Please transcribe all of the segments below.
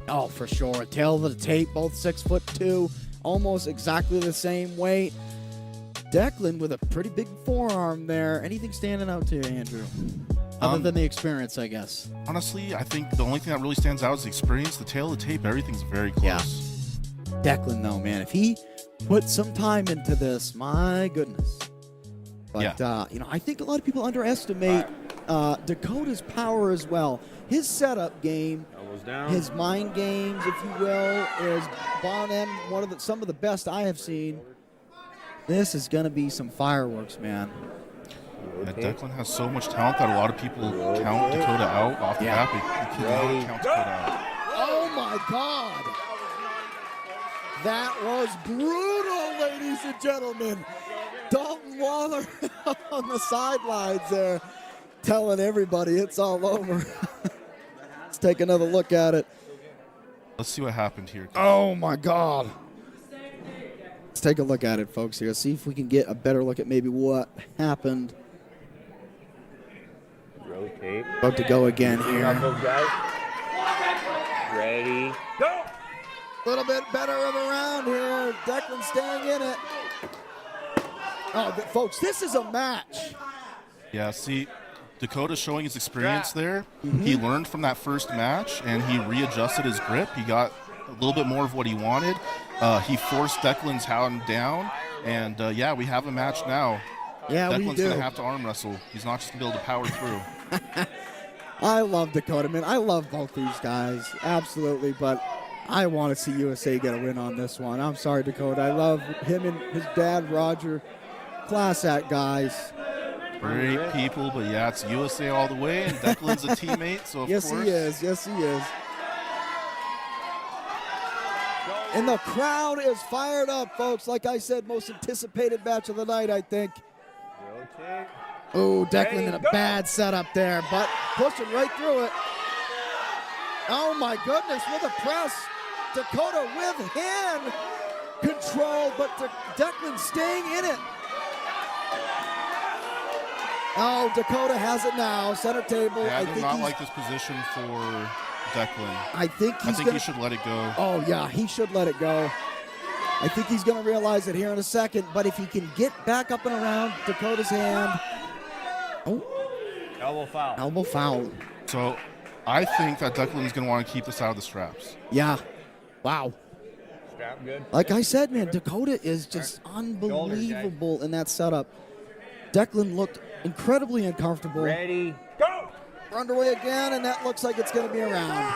Oh, for sure. Tail of the tape, both 6'2", almost exactly the same weight. Deklan with a pretty big forearm there. Anything standing out to you, Andrew? Other than the experience, I guess. Honestly, I think the only thing that really stands out is the experience. The tail of the tape, everything's very close. Yeah. Deklan, though, man, if he put some time into this, my goodness. But, I think a lot of people underestimate Dakota's power as well. His setup game, his mind games, if you will, is bar none some of the best I have seen. This is going to be some fireworks, man. Yeah, Deklan has so much talent that a lot of people count Dakota out off the bat. You cannot count Dakota out. Oh, my God. That was brutal, ladies and gentlemen. Dalton Waller on the sidelines there telling everybody it's all over. Let's take another look at it. Let's see what happened here. Oh, my God. Let's take a look at it, folks, here. See if we can get a better look at maybe what happened. Rotate. About to go again here. Ready. Go! A little bit better of a round here. Deklan staying in it. Oh, but folks, this is a match. Yeah, see, Dakota showing his experience there. Mm-hmm. He learned from that first match, and he readjusted his grip. He got a little bit more of what he wanted. He forced Deklan's hand down, and, we have a match now. Yeah, Deklan's we do. going to have to arm wrestle. He's not just going to be able to power through. I love Dakota, man. I love both these guys, absolutely, but I want to see USA get a win on this one. I'm sorry, Dakota. I love him and his dad, Roger. Class act guys. Great people, but yeah, it's USA all the way, and Deklan's a teammate, so of yes, course. He is. Yes, he is. And the crowd is fired up, folks. Like I said, most anticipated match of the night, I think. Oh, Deklan in a bad setup there, but pushing right through it. Oh, my goodness, with a press. Dakota with hand control, but Deklan staying in it. Oh, Dakota has it now. Center table. Yeah, I do not like this position for Deklan. I think he should let it go. Oh, yeah, he should let it go. I think he's going to realize it here in a second, but if he can get back up and around Dakota's hand. Oh. Elbow foul. Elbow foul. So I think that Deklan's going to want to keep this out of the straps. Yeah. Wow. Strap good. Like I said, man, Dakota is just unbelievable in that setup. Declan looked incredibly uncomfortable. Ready, go! We're underway again, and that looks like it's going to be around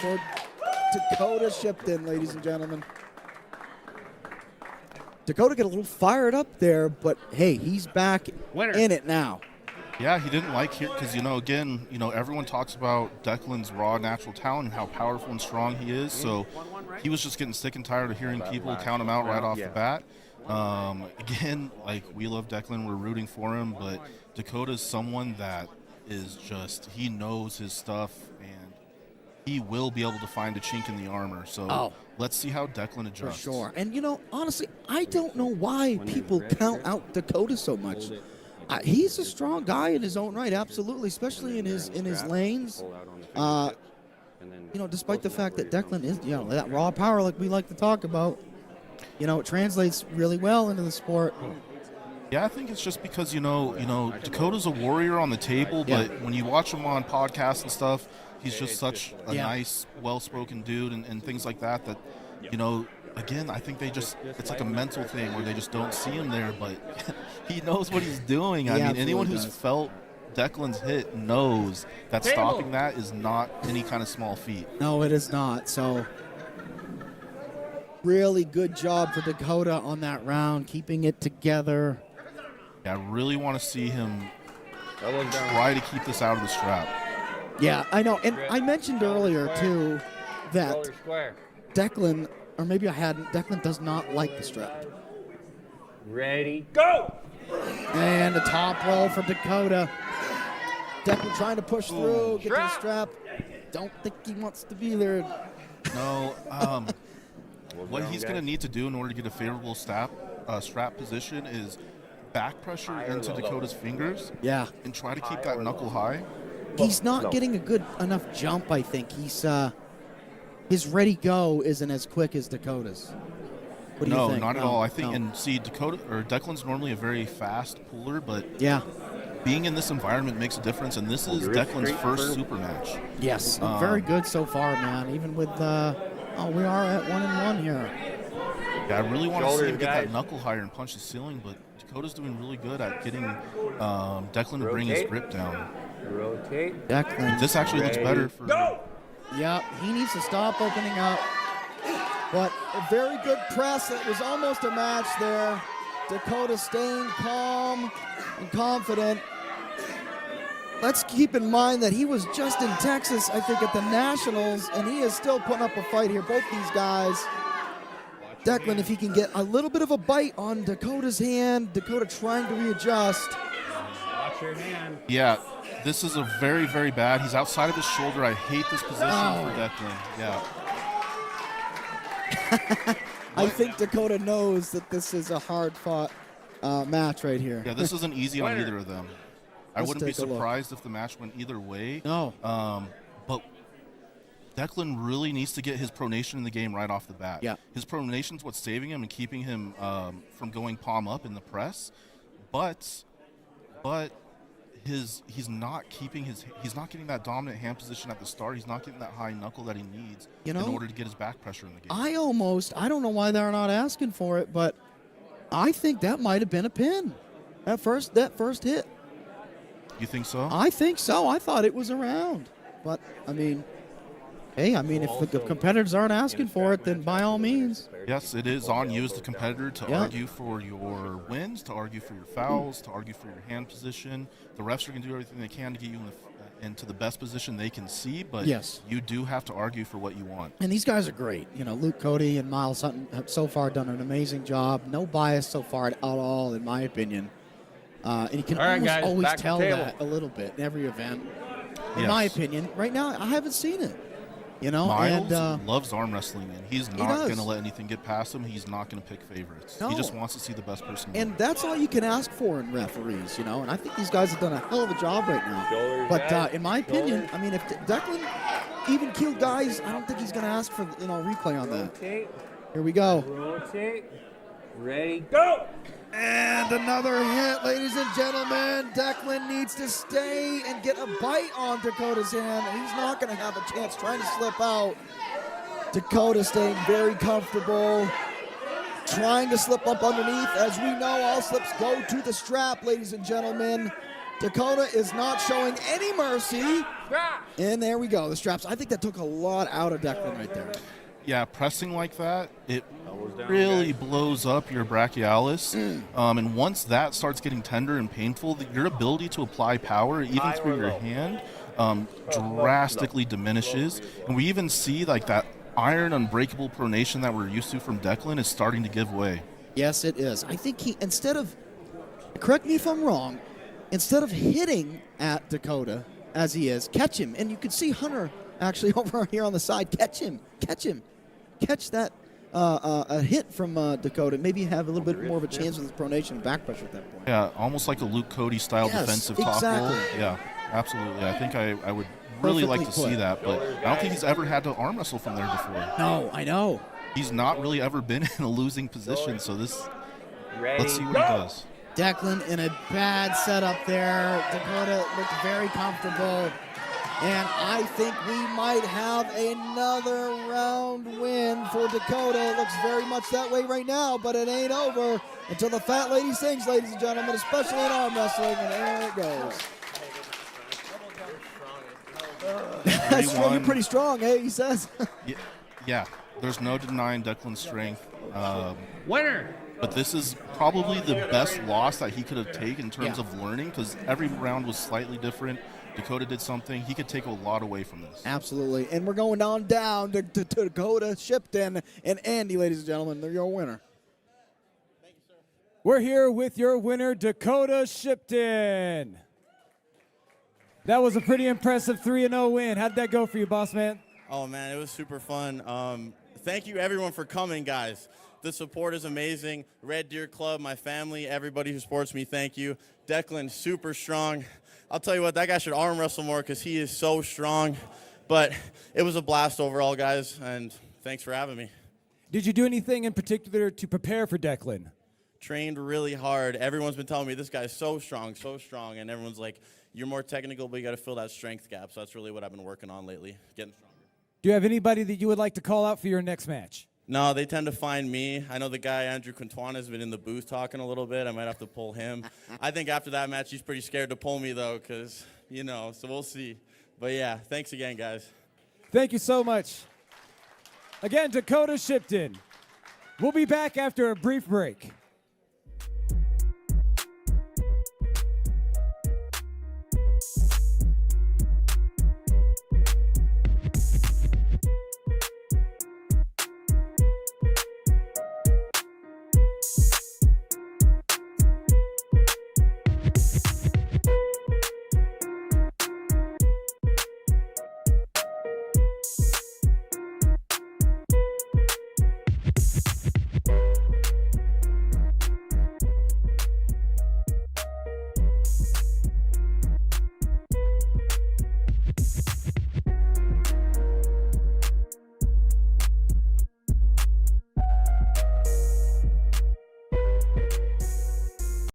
for Dakota Shipton, ladies and gentlemen. Dakota got a little fired up there, but hey, he's back in it now. Yeah, he didn't like here because, everyone talks about Declan's raw natural talent and how powerful and strong he is. So he was just getting sick and tired of hearing people count him out right off the bat. Again, we love Deklan, we're rooting for him, but Dakota's someone that is he knows his stuff, and he will be able to find a chink in the armor. So let's see how Deklan adjusts. For sure. And, honestly, I don't know why people count out Dakota so much. He's a strong guy in his own right, absolutely, especially in his lanes. Despite the fact that Deklan is, that raw power like we like to talk about, it translates really well into the sport. Yeah, I think it's just because, Dakota's a warrior on the table, but when you watch him on podcasts and stuff, he's just such a nice, well-spoken dude and things like that, again, I think it's like a mental thing where they just don't see him there, but he knows what he's doing. I mean, anyone who's felt Declan's hit knows that stopping that is not any kind of small feat. No, it is not. So really good job for Dakota on that round, keeping it together. Yeah, I really want to see him try to keep this out of the strap. Yeah, I know. And I mentioned earlier, too, that Deklan, or maybe I hadn't, Deklan does not like the strap. Ready, go! And the top roll for Dakota. Deklan trying to push through, get to the strap. Don't think he wants to be there. No, what he's going to need to do in order to get a favorable strap position is back pressure into Dakota's fingers. Yeah. And try to keep that knuckle high. He's not getting a good enough jump, I think. his ready go isn't as quick as Dakota's. What do you No, think? not at No, all. I think, no. and see, Declan's normally a very fast puller, but Yeah. being in this environment makes a difference, and this is Declan's first super match. Yes. Very good so far, man. Even with we are at 1-1 here. Yeah, I really want to see Shoulders, him get guys. that knuckle higher and punch the ceiling, but Dakota's doing really good at getting Declan to bring his Rotate. grip down. Rotate. Declan. This actually looks better for. Go! Yeah, he needs to stop opening up. But a very good press. It was almost a match there. Dakota staying calm and confident. Let's keep in mind that he was just in Texas, I think, at the Nationals, and he is still putting up a fight here. Both these guys. Declan, if he can get a little bit of a bite on Dakota's hand, Dakota trying to readjust. Watch your hand. Yeah, this is a very, very bad. He's outside of his shoulder. I hate this position for Declan. Yeah. I think Dakota knows that this is a hard-fought match right here. Yeah, this isn't easy on either of them. I Let's wouldn't be take a look. surprised if the match went either way. No. But Declan really needs to get his pronation in the game right off the bat. Yeah. His pronation's what's saving him and keeping him from going palm up in the press. But he's not getting that dominant hand position at the start. He's not getting that high knuckle that he needs in order to get his back pressure in the game. I don't know why they're not asking for it, but I think that might have been a pin. That first hit. You think so? I think so. I thought it was around. But, if the competitors aren't asking for it, then by all means. Yes, it is on you as the competitor to Yeah. argue for your wins, to argue for your fouls, to argue for your hand position. The refs are going to do everything they can to get you into the best position they can see, but Yes. you do have to argue for what you want. And these guys are great. Luke Cody and Miles Sutton have so far done an amazing job. No bias so far at all, in my opinion. And you can All right, guys, always back to tell table. that a little bit in every event. In Yes. my opinion, right now, I haven't seen it. Miles and loves arm wrestling, and he's not does. going to let anything get past him. He's not going to pick favorites. No. He just wants to see the best person win. And that's all you can ask for in referees, And I think these guys have done a hell of a job right now. Shoulders, But guys. in my opinion, if Declan even killed guys, I don't think he's going to ask for replay on that. Rotate. Here we go. Rotate. Ready. Go! And another hit, ladies and gentlemen. Declan needs to stay and get a bite on Dakota's hand. He's not going to have a chance trying to slip out. Dakota staying very comfortable, trying to slip up underneath. As we know, all slips go to the strap, ladies and gentlemen. Dakota is not showing any mercy. And there we go, the straps. I think that took a lot out of Declan right there. Yeah, pressing like that, it down, really guys. blows up your brachialis. And once that starts getting tender and painful, your ability to apply power, even through your hand, drastically diminishes. And we even see that iron unbreakable pronation that we're used to from Declan is starting to give way. Yes, it is. I think correct me if I'm wrong, instead of hitting at Dakota as he is, catch him. And you can see Hunter actually over here on the side. Catch him. Catch that a hit from Dakota. Maybe have a little bit more of a chance with his pronation and back pressure at that point. Yeah, almost like a Luke Cody style Yes, defensive top exactly. roll. Yeah, absolutely. I think I would really like to Perfectly see put. that, but I don't think he's ever had to arm wrestle from there before. No, I know. He's not really ever been in a losing position, so Ready. let's see what he does. Declan in a bad setup there. Dakota looked very comfortable. And I think we might have another round win for Dakota. It looks very much that way right now, but it ain't over until the fat lady sings, ladies and gentlemen, especially in arm wrestling, and there it goes. That's true. You're pretty strong, eh? He says. Yeah, there's no denying Declan's strength. Winner. But this is probably the best loss that he could have taken in terms Yeah. of learning, because every round was slightly different. Dakota did something. He could take a lot away from this. Absolutely. And we're going down to Dakota Shipton and Andy, ladies and gentlemen. They're your winner. We're here with your winner, Dakota Shipton. That was a pretty impressive 3-0 win. How'd that go for you, boss man? Oh, man, it was super fun. Thank you, everyone, for coming, guys. The support is amazing. Red Deer Club, my family, everybody who supports me, thank you. Declan, super strong. I'll tell you what, that guy should arm wrestle more because he is so strong. But it was a blast overall, guys, and thanks for having me. Did you do anything in particular to prepare for Deklan? Trained really hard. Everyone's been telling me this guy's so strong, and everyone's like, you're more technical, but you got to fill that strength gap. So that's really what I've been working on lately, getting stronger. Do you have anybody that you would like to call out for your next match? No, they tend to find me. I know the guy, Andrew Quintana, has been in the booth talking a little bit. I might have to pull him. I think after that match, he's pretty scared to pull me, though, because, you know, so we'll see. But, yeah, thanks again, guys. Thank you so much. Again, Dakota Shipton. We'll be back after a brief break.